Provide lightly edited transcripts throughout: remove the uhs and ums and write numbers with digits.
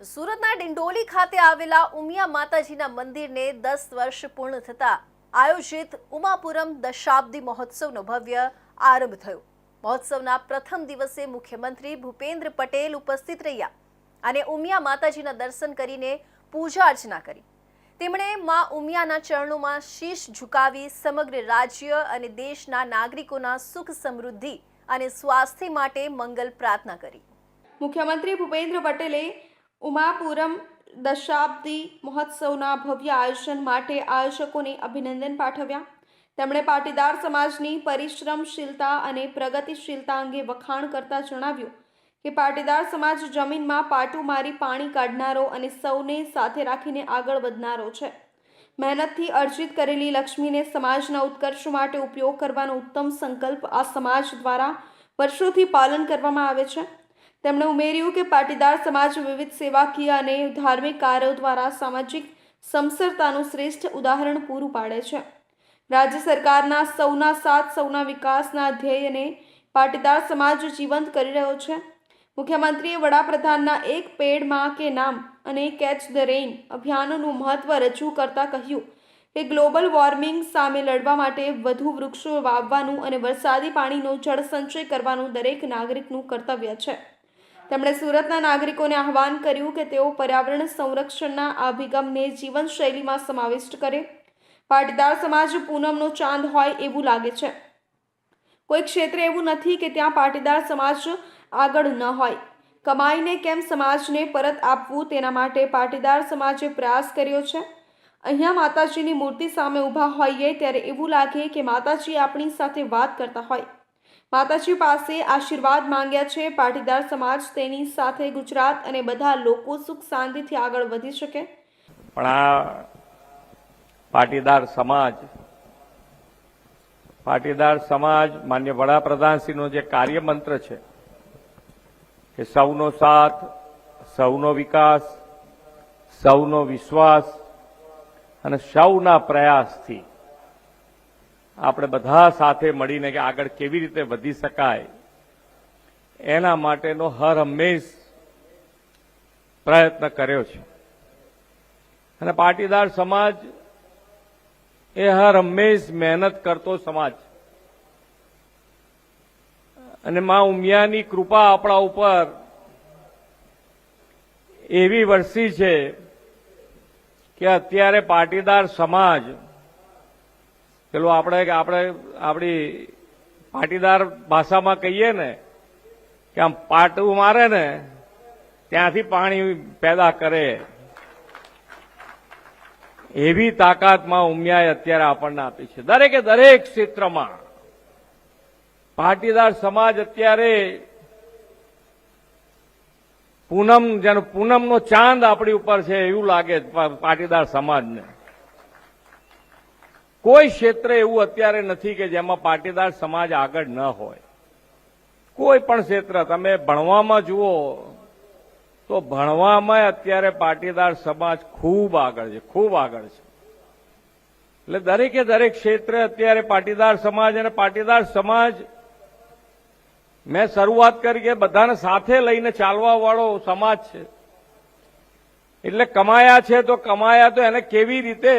સુરતના ડિંડોલી ખાતે આવેલા ઉમિયા માતાજીના મંદિરને 10 વર્ષ પૂર્ણ થતા આયોજિત ઉમાપુરમ દશાબ્દી મહોત્સવનો ભવ્ય આરંભ થયો। મહોત્સવના પ્રથમ દિવસે મુખ્યમંત્રી ભૂપેન્દ્ર પટેલ ઉપસ્થિત રહ્યા અને ઉમિયા માતાજીના દર્શન કરીને પૂજા અર્ચના કરી। તેમણે માં ઉમિયાના ચરણોમાં શીશ ઝુકાવી સમગ્ર રાજ્ય અને દેશના નાગરિકોના સુખ સમૃદ્ધિ અને સ્વાસ્થ્ય માટે મંગલ પ્રાર્થના કરી। મુખ્યમંત્રી ભૂપેન્દ્ર પટેલે ઉમાપુરમ દશાબ્દી મહોત્સવના ભવ્ય આયોજન માટે આયોજકોને અભિનંદન પાઠવ્યા। તેમણે પાટીદાર સમાજની પરિશ્રમશીલતા અને પ્રગતિશીલતા અંગે વખાણ કરતા જણાવ્યું કે પાટીદાર સમાજ જમીનમાં પાટું મારી પાણી કાઢનારો અને સૌને સાથે રાખીને આગળ વધનારો છે। મહેનતથી અર્જિત કરેલી લક્ષ્મીને સમાજના ઉત્કર્ષ માટે ઉપયોગ કરવાનો ઉત્તમ સંકલ્પ આ સમાજ દ્વારા વર્ષોથી પાલન કરવામાં આવે છે। તેમણે ઉમેર્યું કે પાટીદાર સમાજ વિવિધ સેવાકીય અને ધાર્મિક કાર્યો દ્વારા સામાજિક સમસરતાનું શ્રેષ્ઠ ઉદાહરણ પૂરું પાડે છે। રાજ્ય સરકારના સૌના સાથ સૌના વિકાસના ધ્યેયને પાટીદાર સમાજ જીવંત કરી રહ્યો છે। મુખ્યમંત્રીએ વડાપ્રધાનના એક પેડ માં કે નામ અને કેચ ધ રેઇન અભિયાનનું મહત્વ રજૂ કરતા કહ્યું કે ગ્લોબલ વોર્મિંગ સામે લડવા માટે વધુ વૃક્ષો વાવવાનું અને વરસાદી પાણીનો જળ સંચય કરવાનું દરેક નાગરિકનું કર્તવ્ય છે। તેમણે સુરતના નાગરિકોને આહવાન કર્યું કે તેઓ પર્યાવરણ સંરક્ષણના આ અભિગમને જીવનશૈલીમાં સમાવિષ્ટ કરે। પાટીદાર સમાજ પૂનમનો ચાંદ હોય એવું લાગે છે। કોઈ ક્ષેત્ર એવું નથી કે ત્યાં પાટીદાર સમાજ આગળ ન હોય। કમાઈને કેમ સમાજને પરત આપવું તેના માટે પાટીદાર સમાજે પ્રયાસ કર્યો છે। અહીંયા માતાજીની મૂર્તિ સામે ઊભા હોઈએ ત્યારે એવું લાગે કે માતાજી આપણી સાથે વાત કરતા હોય। માતાજી પાસે આશીર્વાદ માંગ્યા છે। પાટીદાર સમાજ તેની સાથે ગુજરાત અને બધા લોકો સુખ શાંતિથી આગળ વધી શકે। પણ આ પાટીદાર સમાજ માન્ય વડાપ્રધાનશ્રીનો જે કાર્યમંત્ર છે કે સૌનો સાથ, સૌનો વિકાસ, સૌનો વિશ્વાસ અને સૌના પ્રયાસથી આપણે બધા સાથે મળીને કે આગળ કેવી રીતે વધી શકાય એના માટેનો હર હંમેશ પ્રયત્ન કર્યો છે। અને પાટીદાર સમાજ એ હર હંમેશ મહેનત કરતો સમાજ અને માં ઉમિયાની કૃપા આપણા ઉપર એવી વરસી છે કે અત્યારે પાટીદાર સમાજ પેલું આપણે આપણી પાટીદાર ભાષામાં કહીએ ને કે આમ પાટું મારે ને ત્યાંથી પાણી પેદા કરે એવી તાકાતમાં ઉમિયાએ અત્યારે આપણને આપી છે। દરેકે દરેક ક્ષેત્રમાં પાટીદાર સમાજ અત્યારે પૂનમનો ચાંદ આપણી ઉપર છે એવું લાગે પાટીદાર સમાજને। કોઈ ક્ષેત્ર એવું અત્યારે નથી કે જેમાં પાટીદાર સમાજ આગળ ન હોય। કોઈ પણ ક્ષેત્ર તમે ભણવામાં જુઓ તો ભણવામાં અત્યારે પાટીદાર સમાજ ખૂબ આગળ છે, ખૂબ આગળ છે। એટલે દરેકે દરેક ક્ષેત્રે અત્યારે પાટીદાર સમાજ અને પાટીદાર સમાજ મેં શરૂઆત કરી કે બધાને સાથે લઈને ચાલવા વાળો સમાજ છે। એટલે કમાયા છે તો કમાયા તો એને કેવી રીતે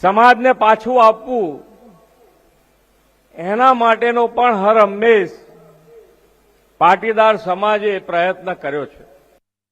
સમાજને પાછું આપવું એના માટેનો પણ હર હંમેશ પાટીદાર સમાજે પ્રયત્ન કર્યો છે।